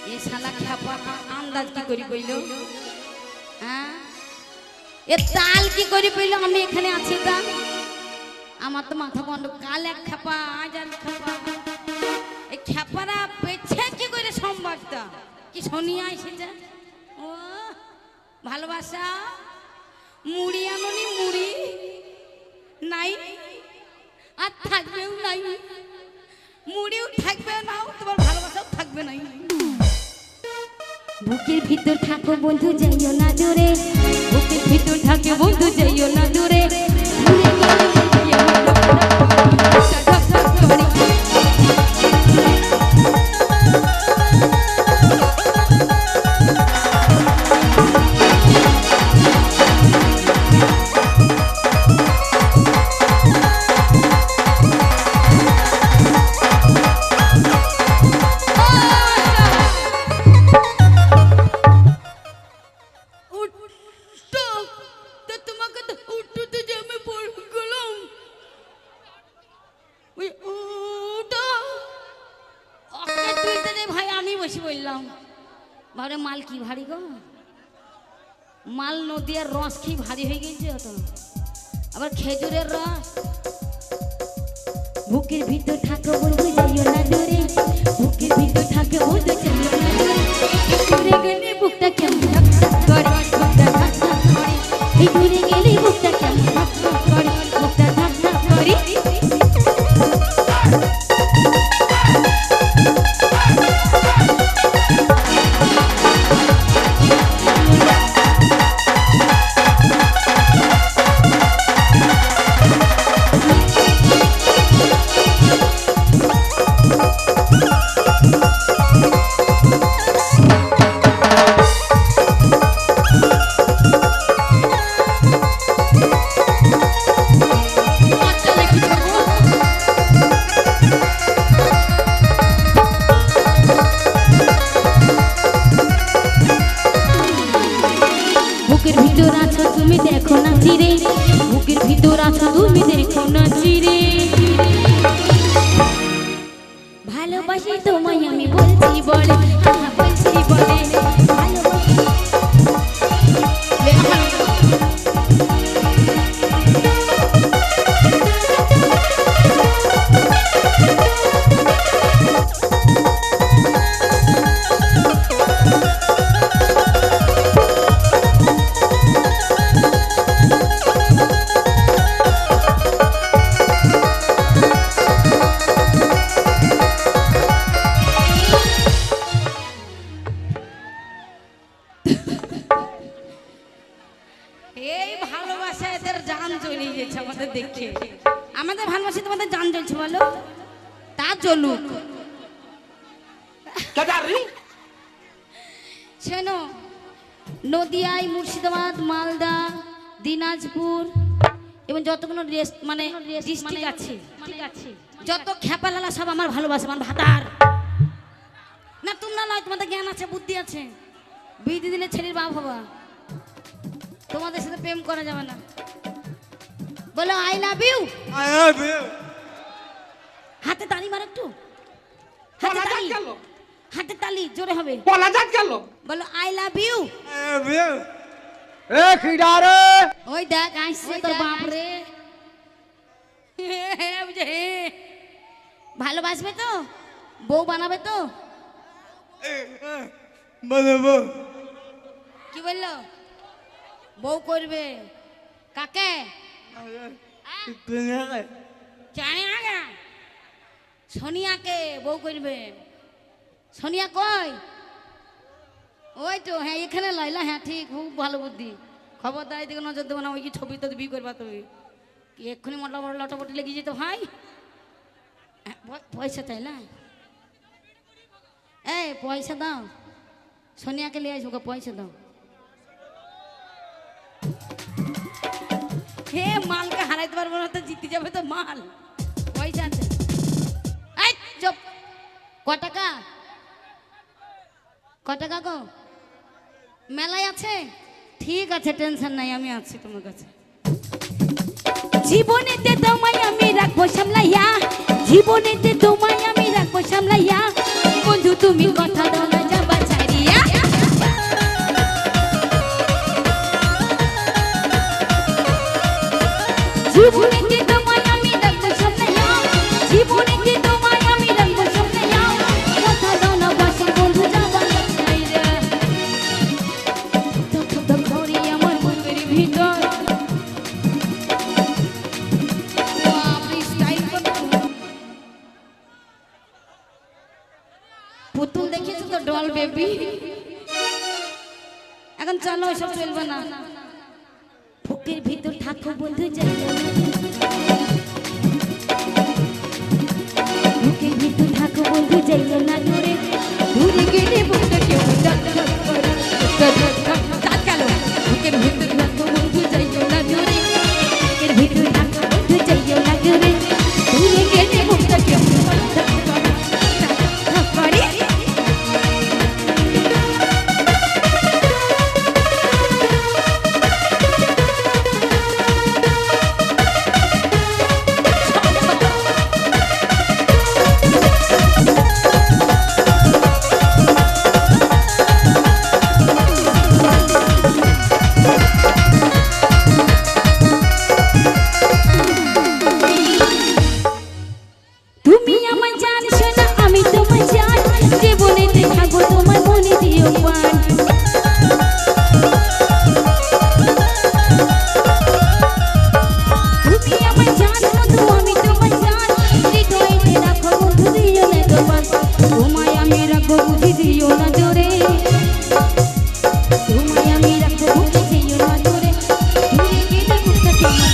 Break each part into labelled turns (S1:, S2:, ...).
S1: এ শালা খ্যাপা আন্দাজ কি করি কইল? হ্যাঁ, এ তাল কি করি কইল? আমি এখানে আছি তা আমার তো মাথা বন্ধ। কাল এক খ্যাপা, আজ আর খ্যাপা। এই খ্যাপারা পেছে কি করে সম্বাদটা? কি শুনিয়া এসেছে? ও ভালোবাসা মুড়ি আননি, মুড়ি নাই আর থাকবেও নাই, মুড়িও থাকবে না, তোমার ভালোবাসাও থাকবে নাই। বুকের ভিতর থাকো বন্ধু, যাইও না দূরে। বুকের ভিতর থাকে বন্ধু, যাইও না দূরে। ভারে মাল কি ভারী গো, মাল নদীর রস কি ভারী হয়ে গেছে তো, আবার খেজুরের রস। বুকের ভিতর থাকো বন্ধু, যাইও না দূরে। বুকের ভিতর থাকো বন্ধু, যাইও না দূরে। দূরে গেলে বুকটা কেমন ধক ধক করে, বুকটা ধক ধক করে। এই দূরে গেলে বুকটা কেমন ধক ধক করে, বুকটা ধক ধক করে। বুকের ভিতর আছো তুমি দেখো না চিরে, বুকের ভিতর আছো তুমি দেখো না চিরে। ভালোবাসি তোমায় আমি বলছি বলে, বলছি বলে ভালোবাসি। এই ভালোবাসা এদের জান জ্বলে গেছে আমাদের দেখে। আমাদের ভালোবাসা তোমাদের জান জ্বলছে বলো, তা জ্বলুক। শোনো, নদিয়ায়, মুর্শিদাবাদ, মালদা, দিনাজপুর এবং যতগুলো মানে ডিস্ট্রিক্ট আছে, যত খেপালালা সব আমার ভালোবাসা, আমার ভাতার না। তোমরা নয়, তোমাদের জ্ঞান আছে, বুদ্ধি আছে, বিধি দিলে ছেলের বাপ হবা। তোমাদের সাথে প্রেম করা যাবে না। বলো I love you.
S2: I love you.
S1: হাতে তালি মার একটু, হাতে তালি, হাতে তালি জোরে হবে।
S2: বলা যাক গেল।
S1: বলো I love you.
S2: I love you. এ খিডারে,
S1: ওই দেখ আইছে তোর বাপ রে। ভালোবাসবে তো, বউ বানাবে তো।
S2: বানাবো।
S1: কি বললো? বউ করবে কাকে? জানি আগে সোনিয়াকে বউ করবে। সোনিয়া কই? ওই তো, হ্যাঁ এখানে লাইলা। হ্যাঁ ঠিক, খুব ভালো বুদ্ধি। খবরদার দিকে নজর দেবো না। ওই কি ছবি তো বিয়ে করবা তুমি? কি এক্ষুনি মোটা বড় লটাপটি লেগে যেত ভাই। পয়সা চাই না? এই পয়সা দাও, সোনিয়াকে নিয়ে আসবো, পয়সা দাও। হে মালকে হারাইতে পারবো না তো, জিতে যাবে তো মাল। পয়সা আছে। এই চুপ। ক টাকা? ক টাকা গো? মেলায় আছে? ঠিক আছে, টেনশন নাই, আমি আছি তোমার কাছে। জীবনেতে তোমায় আমি রাখবো সামলাইয়া, জীবনেতে তোমায় আমি রাখবো সামলাইয়া। বন্ধু তুমি কথা দাও না যাবা জীবনে কি তোমায় আমি রাখবো সামনে যাও, জীবনে কি তোমায় আমি রাখবো সামনে যাও, কথা দাও না বাসের বন্ধু যাবার চাই রে, তো ঘরে আমার বুকের ভিতর আপনি স্টাইল পুতুল দেখেছো তো ডল বেবি। এখন চলো এসব চলবে না, বুকের ভিতর থাকো বন্ধু যাইও না, বুকের ভিতর থাকো বন্ধু যাইও না দূরে, দূরে গেলে বুকটা কেউ ডাক ডাক করে ডাক গেল, বুকের ভিতর থাকো বন্ধু যাইও না দূরে, বুকের ভিতর থাকো বন্ধু যাইও না দূরে, দূরে গেলে বুকটা কেউ ডাক ডাক করে। তুমি আমার জান শোনা আমি তোমার জান, জীবনেতে থাকবো তোমার মনে দিও পান, তুমি আমার জান বন্ধু আমি তোমার জান, হৃদয়েতে রাখো বন্ধু দিও না তোমার, তোমায় আমি রাখবো বুঝি দিও না জোরে, তোমায় আমি রাখবো বুঝি দিও না জোরে, দূরে গেলে বুকটা কেমন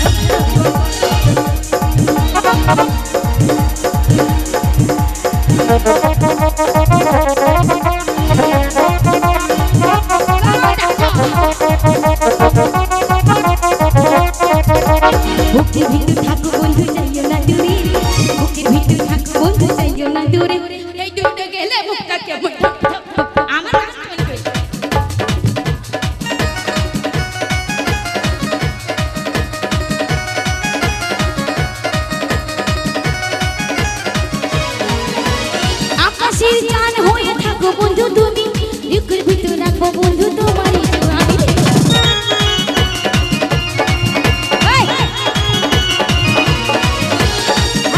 S1: বুকের ভিতর থাকো বন্ধু যাইও না দূরে, বুকের ভিতর থাকো বন্ধু যাইও না দূরে, এই দূরে গেলে বুকটা কেমন আমার চলবে। আকাশের চাঁদ হয়ে থাকো বন্ধু তুমি, বুকের ভিতর রাখবো বন্ধু তোমারই আমি,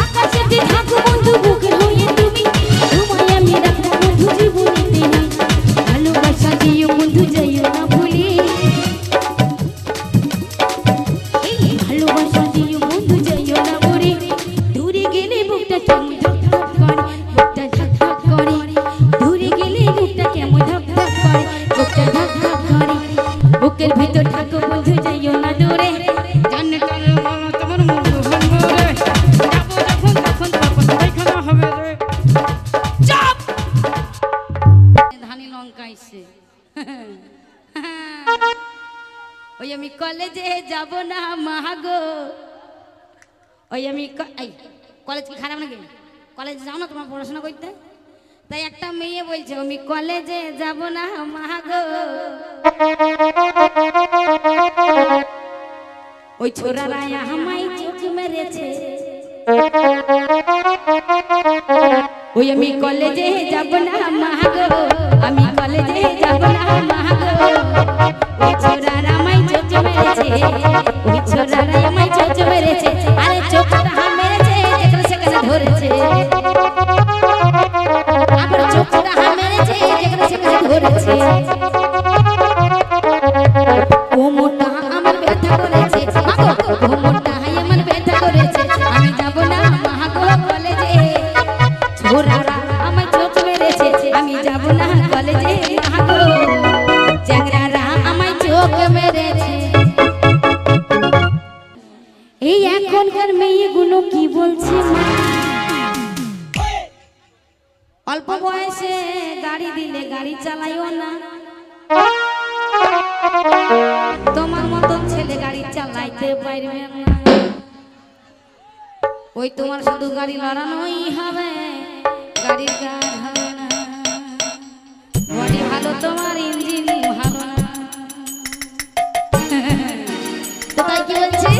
S1: আকাশেতে থাকো বন্ধু বুকের হয়ে তুমি, তোমায় আমি রাখবো বন্ধু জীবনেতে নাই, ভালোবাসা দিও বন্ধু যাইও না ভুলে, এই ভালোবাসা দিও বন্ধু যাইও না ভুলে, দূরে গেলে বুকটা কেমন ধক ধক করে, বুকটা ধক ধক করে, দূরে গেলে বুকটা কেমন ধক ধক করে, বুকটা ধক ধক করে, বুকের ভিতর থাকো বন্ধু যাইও না দূরে, জান্নাতের মালা তোমার মন ভাঙবে রে, যাবো যখন তখন তখন পায়খানা হবে রে, চাপ ধানি লঙ্কা আইছে, ওই আমি কলেজে যাব না মাগো, ওই আমি এই কলেজ কি খারাপ নাকি, কলেজে যাও না তোমার পড়াশোনা করতে, তাই একটা মেয়ে বলছে আমি কলেজে যাব না মাগো, ওই ছোড়ারা আমায় চোখ মেরেছে, ওই আমি কলেজে যাব না মাগো, আমি কলেজে যাব না মাগো, ওই ছোড়ারা আমায় চোখ মেরেছে, ওই ছোড়ারা আমায় চোখ মেরেছে, আরে চোখটা মেরেছে যেখানে সেখানে ধরেছে, আবার চোখটা মেরেছে যেখানে সেখানে ধরেছে, কোমরটা আমার ব্যথা করেছে মাগো, কোমরটা আমার ব্যথা করেছে, আমি যাব না মাগো কলেজে, ছোড়ারা আমায় চোখ মেরেছে, আমি যাব না কলেজে মাগো, চ্যাংড়ারা আমায় চোখ মেরেছে। এই এখনকার মেয়েগুলো কি বলছে মা, অল্প বয়সে গাড়ি দিলে গাড়ি চালাইও না, তোমার মতন ছেলে গাড়ি চালাইতে পারবে না, ওই তোমার শুধু গাড়ি লড়ানোই হবে, গাড়ির কাজ হবে না, বডি ভালো তোমার ইঞ্জিন ভালো না, তো তাই কি বলছে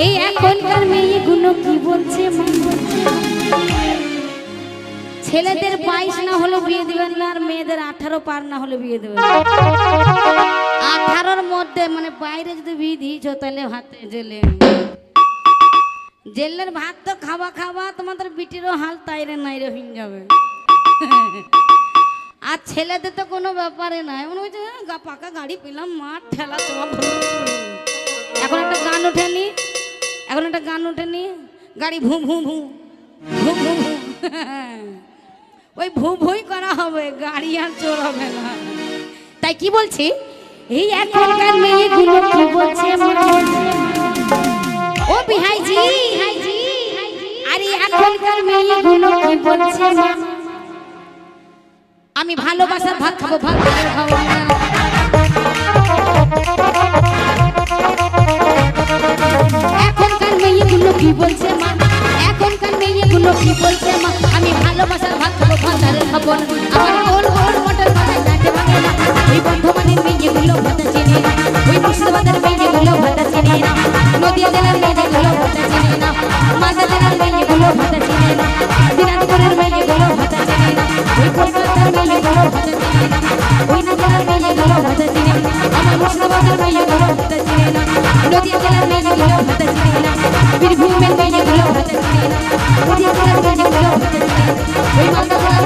S1: এই এখনকার মেয়েগুলো কি বলছে মা, ছেলেদের 22 না হলে বিয়ে দিবেন না, আর মেয়েদের 18 পার না হলে বিয়ে দেবেন, 18-র মধ্যে মানে বাইরে যদি বিধিছ তাহলে ভাতে জেলে জেলের ভাত তো খাওয়া খাওয়া তোমাদের বিটিরও হাল তাইরে নাইরে হয়ে যাবে। আর ছেলেদের তো কোনো ব্যাপারে নাই, মনে হচ্ছে পাকা গাড়ি পেলাম মাঠ ঠেলা তোমার। এখন একটা গান ওঠেনি, এখন একটা গান ওঠেনি, গাড়ি ভু ভু ভু ভু ভু ভু, ওই ভু ভুই করা হবে, গাড়ি আর চোর হবে না। তাই কি বলছি, এই এখনকার মেয়েগুলো কি বলছে ও বিহাইজি, আরে এখনকার মেয়েগুলো কি বলছে, আমি ভালোবাসার ভাত খাবো, ভাত খাবো না। এখনকার মেয়েগুলো কি বলছে মা, এখনকার মেয়েগুলো কি বলছে মা, আমি ভালোবাসার ভাত খাবো, ভাত খাবো না। আমার গোল গোল মোটর বানাই নাকে ভাঙে না, ওই বর্ধমানের মেয়েগুলো ভাতা চেনে না, ওই মুর্শিদাবাদের মেয়েগুলো ভাতা চেনে না, নদিয়া জেলার মেয়েগুলো ভাতা চেনে না, মালদা জেলার মেয়েগুলো ভাতা চেনে না, দিনাজপুরের মেয়েগুলো ভাতা চেনে না, ওই কলকাতার মেয়েগুলো ভাতা চেনে না, ওই নগরের মেয়েগুলো ভাতা চেনে না, আমার মুর্শিদাবাদের মেয়েগুলো ভাতা চেনে না, নদিয়া জেলার মেয়েগুলো ভাতা চেনে না, বীরভূমের মেয়েগুলো ভাতা চেনে না, নদিয়া জেলার মেয়েগুলো ভাতা চেনে না, ওই মালদা জেলার